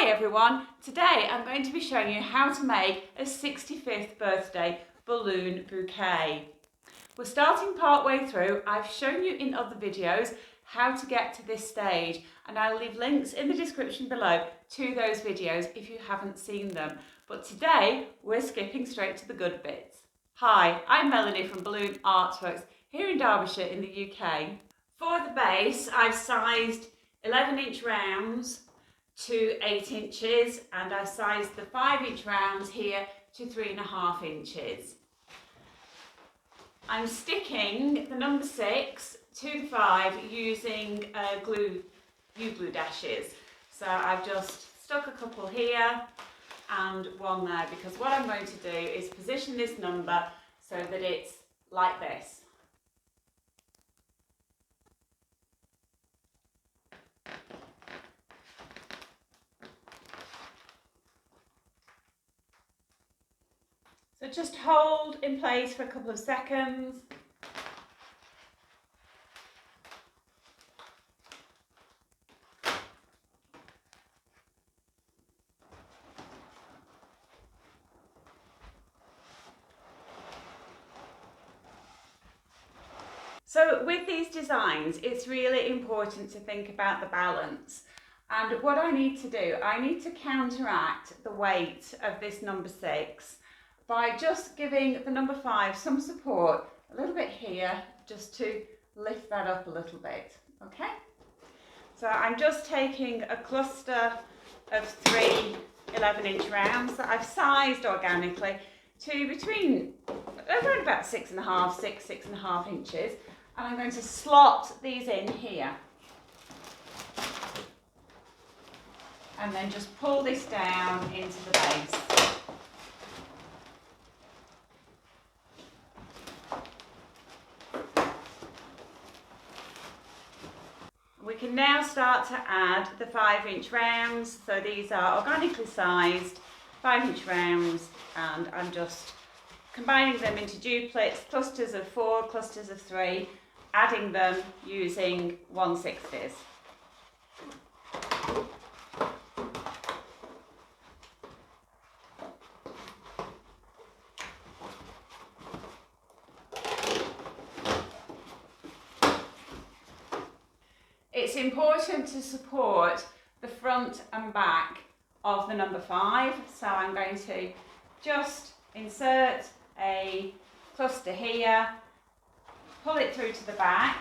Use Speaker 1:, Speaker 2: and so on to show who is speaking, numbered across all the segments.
Speaker 1: Hi everyone, today I'm going to be showing you how to make a 65th birthday balloon bouquet. We're starting part way through. I've shown you in other videos how to get to this stage and I'll leave links in the description below to those videos if you haven't seen them. But today we're skipping straight to the good bits. Hi, I'm Melanie from Balloon Artworks here in Derbyshire in the UK. For the base I've sized 11-inch rounds to 8 inches and I sized the 5-inch rounds here to 3.5 inches. I'm sticking the number 6 to the 5 using glue dashes. So I've just stuck a couple here and one there because what I'm going to do is position this number so that it's like this. So just hold in place for a couple of seconds. So with these designs, it's really important to think about the balance. And what I need to do, I need to counteract the weight of this number 6 by just giving the number 5 some support a little bit here, just to lift that up a little bit, okay? So I'm just taking a cluster of 3 11-inch rounds that I've sized organically to between around about 6.5 inches, and I'm going to slot these in here. And then just pull this down into the base. We can now start to add the 5-inch rounds. So these are organically sized 5-inch rounds and I'm just combining them into duplets, clusters of 4, clusters of 3, adding them using 1/60s. It's important to support the front and back of the number 5, so I'm going to just insert a cluster here, pull it through to the back.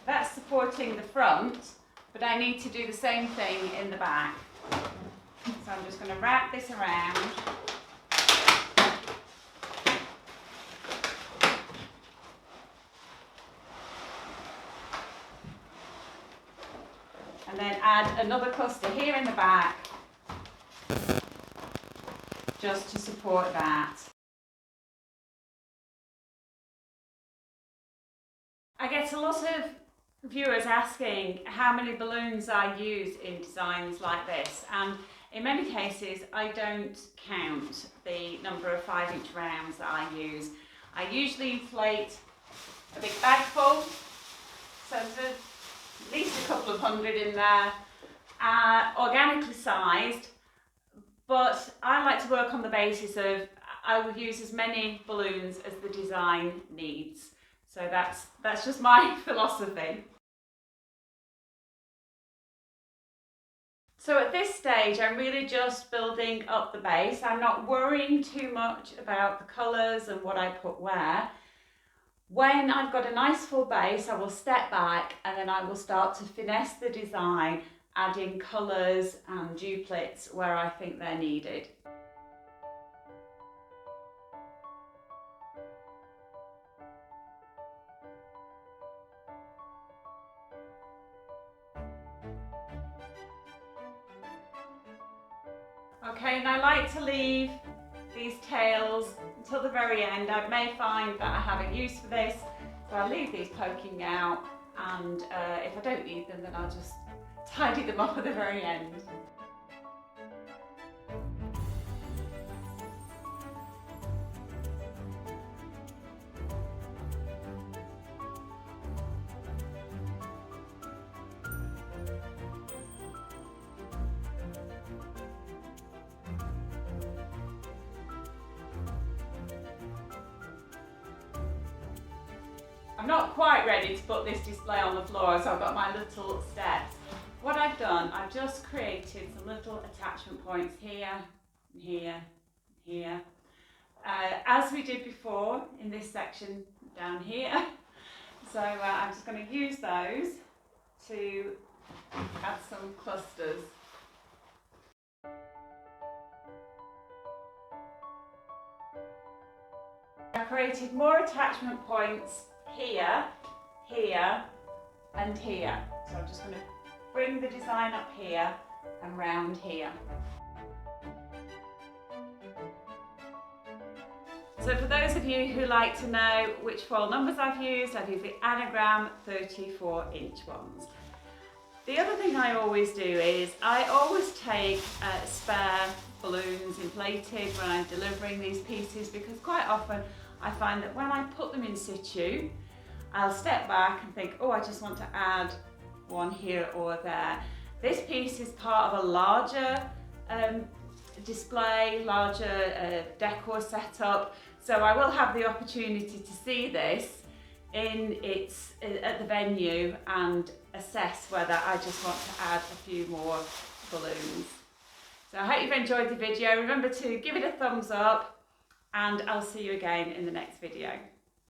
Speaker 1: That's supporting the front, but I need to do the same thing in the back. So I'm just going to wrap this around. And then add another cluster here in the back, just to support that. I get a lot of viewers asking how many balloons I use in designs like this, and in many cases I don't count the number of 5-inch rounds that I use. I usually inflate a big bag full, so there's at least a couple of hundred in there, organically sized, but I like to work on the basis of I will use as many balloons as the design needs. So that's just my philosophy. So at this stage I'm really just building up the base. I'm not worrying too much about the colours and what I put where. When I've got a nice full base, I will step back and then I will start to finesse the design, adding colours and duplets where I think they're needed. Okay, and I like to leave these tails until the very end. I may find that I have a use for this, so I'll leave these poking out, and if I don't need them then I'll just tidy them up at the very end. not quite ready to put this display on the floor, so I've got my little steps. What I've done, I've just created some little attachment points here, here, here. As we did before in this section down here. So I'm just going to use those to add some clusters. I created more attachment points here, here and here. So I'm just going to bring the design up here and round here. So for those of you who like to know which foil numbers I've used the anagram 34-inch ones. The other thing I always do is I always take spare balloons inflated when I'm delivering these pieces, because quite often I find that when I put them in situ, I'll step back and think, oh, I just want to add one here or there. This piece is part of a larger display, larger decor setup, so I will have the opportunity to see this at the venue and assess whether I just want to add a few more balloons. So I hope you've enjoyed the video. Remember to give it a thumbs up, and I'll see you again in the next video.